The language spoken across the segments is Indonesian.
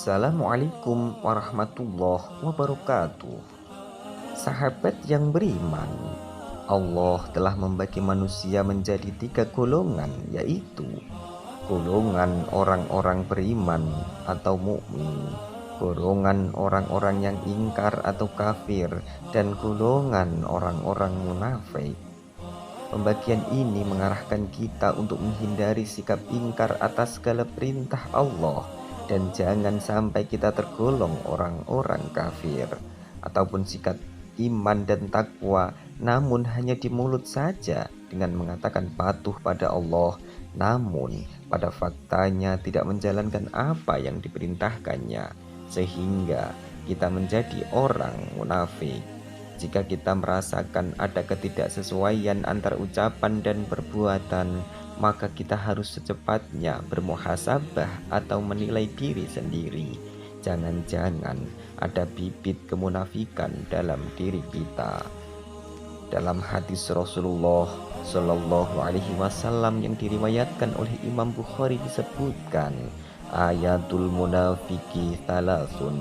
Assalamualaikum warahmatullahi wabarakatuh. Sahabat yang beriman, Allah telah membagi manusia menjadi 3 golongan, yaitu golongan orang-orang beriman atau mukmin, golongan orang-orang yang ingkar atau kafir, dan golongan orang-orang munafik. Pembagian ini mengarahkan kita untuk menghindari sikap ingkar atas segala perintah Allah dan jangan sampai kita tergolong orang-orang kafir ataupun sikap iman dan takwa namun hanya di mulut saja dengan mengatakan patuh pada Allah namun pada faktanya tidak menjalankan apa yang diperintahkannya sehingga kita menjadi orang munafik. Jika kita merasakan ada ketidaksesuaian antara ucapan dan perbuatan, maka kita harus secepatnya bermuhasabah atau menilai diri sendiri. Jangan-jangan ada bibit kemunafikan dalam diri kita. Dalam hadis Rasulullah Shallallahu Alaihi Wasallam yang diriwayatkan oleh Imam Bukhari disebutkan, ayatul munafiki thalathun,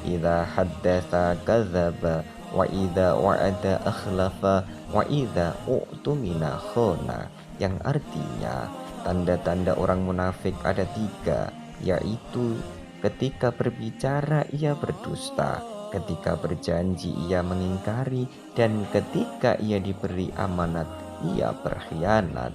idza haddatsa kadzaba, wa idza wa'ada akhlafa, wa idza u'tumina khana, yang artinya tanda-tanda orang munafik ada 3, yaitu ketika berbicara ia berdusta, ketika berjanji ia mengingkari, dan ketika ia diberi amanat ia berkhianat.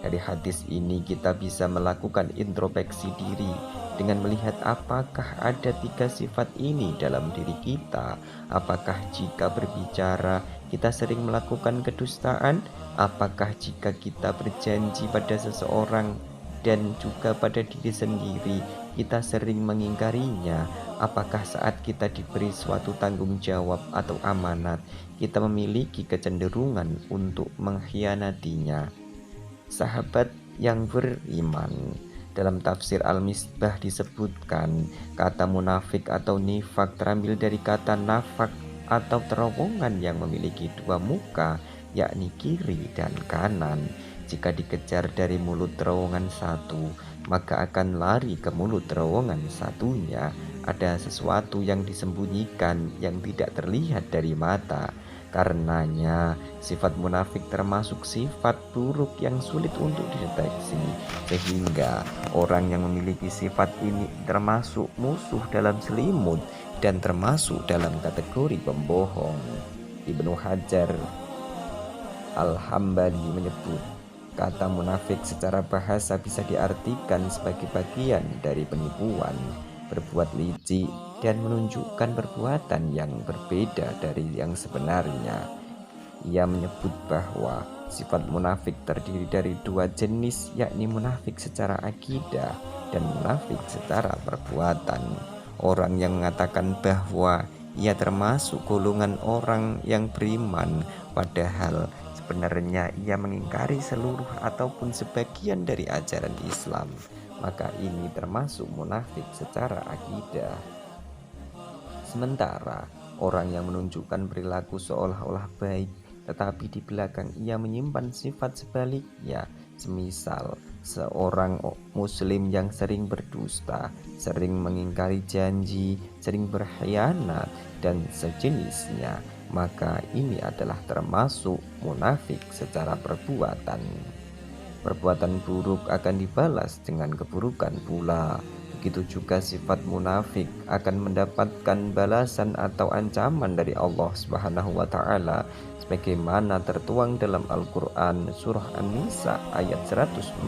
Dari hadis ini kita bisa melakukan introspeksi diri dengan melihat apakah ada 3 sifat ini dalam diri kita. Apakah jika berbicara kita sering melakukan kedustaan? Apakah jika kita berjanji pada seseorang dan juga pada diri sendiri kita sering mengingkarinya? Apakah saat kita diberi suatu tanggung jawab atau amanat kita memiliki kecenderungan untuk mengkhianatinya? Sahabat yang beriman, dalam tafsir Al-Misbah disebutkan kata munafik atau nifak terambil dari kata nafak atau terowongan yang memiliki 2 muka, yakni kiri dan kanan. Jika dikejar dari mulut terowongan satu, maka akan lari ke mulut terowongan satunya. Ada sesuatu yang disembunyikan yang tidak terlihat dari mata. Karenanya sifat munafik termasuk sifat buruk yang sulit untuk dideteksi, sehingga orang yang memiliki sifat ini termasuk musuh dalam selimut dan termasuk dalam kategori pembohong. Ibnu Hajar Al-Hambali menyebut kata munafik secara bahasa bisa diartikan sebagai bagian dari penipuan, berbuat licik, dan menunjukkan perbuatan yang berbeda dari yang sebenarnya. Ia menyebut bahwa sifat munafik terdiri dari 2 jenis, yakni munafik secara akidah dan munafik secara perbuatan. Orang yang mengatakan bahwa ia termasuk golongan orang yang beriman, padahal sebenarnya ia mengingkari seluruh ataupun sebagian dari ajaran Islam, maka ini termasuk munafik secara akidah. Sementara orang yang menunjukkan perilaku seolah-olah baik tetapi di belakang ia menyimpan sifat sebaliknya, semisal seorang muslim yang sering berdusta, sering mengingkari janji, sering berkhianat dan sejenisnya, maka ini adalah termasuk munafik secara perbuatan. Perbuatan buruk akan dibalas dengan keburukan pula. Begitu juga sifat munafik akan mendapatkan balasan atau ancaman dari Allah Subhanahu wa taala sebagaimana tertuang dalam Al-Qur'an surah An-Nisa ayat 145.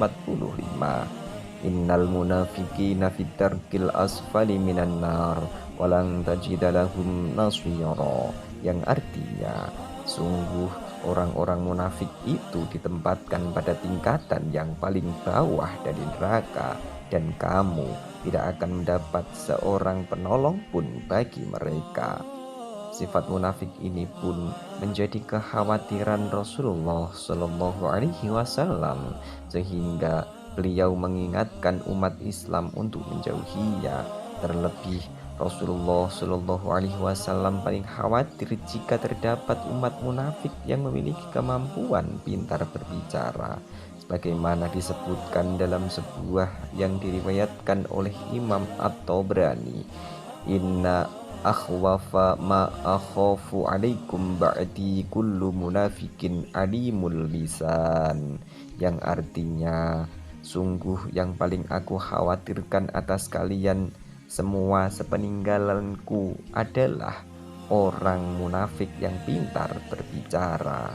Innal munafiqina fid darkil asfali minan nar walang tajida lahum nasira, yang artinya sungguh orang-orang munafik itu ditempatkan pada tingkatan yang paling bawah dari neraka dan kamu tidak akan mendapat seorang penolong pun bagi mereka. Sifat munafik ini pun menjadi kekhawatiran Rasulullah Shallallahu Alaihi Wasallam sehingga beliau mengingatkan umat Islam untuk menjauhinya. Terlebih Rasulullah Shallallahu Alaihi Wasallam paling khawatir jika terdapat umat munafik yang memiliki kemampuan pintar berbicara, sebagaimana disebutkan dalam sebuah yang diriwayatkan oleh Imam At-Tabrani. Inna akhwafa ma akhafu alaikum ba'di kullu munafikin alimul lisan, yang artinya sungguh yang paling aku khawatirkan atas kalian semua sepeninggalanku adalah orang munafik yang pintar berbicara.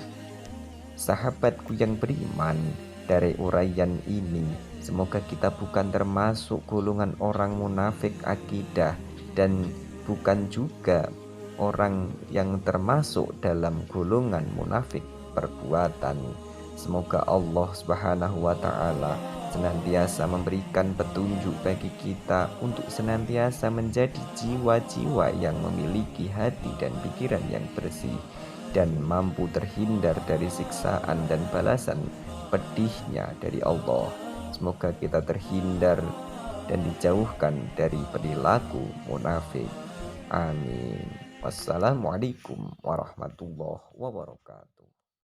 Sahabatku yang beriman, dari uraian ini, semoga kita bukan termasuk golongan orang munafik akidah dan bukan juga orang yang termasuk dalam golongan munafik perbuatan. Semoga Allah Subhanahu wa Ta'ala senantiasa memberikan petunjuk bagi kita untuk senantiasa menjadi jiwa-jiwa yang memiliki hati dan pikiran yang bersih dan mampu terhindar dari siksaan dan balasan pedihnya dari Allah. Semoga kita terhindar dan dijauhkan dari perilaku munafik. Amin. Wassalamualaikum warahmatullahi wabarakatuh.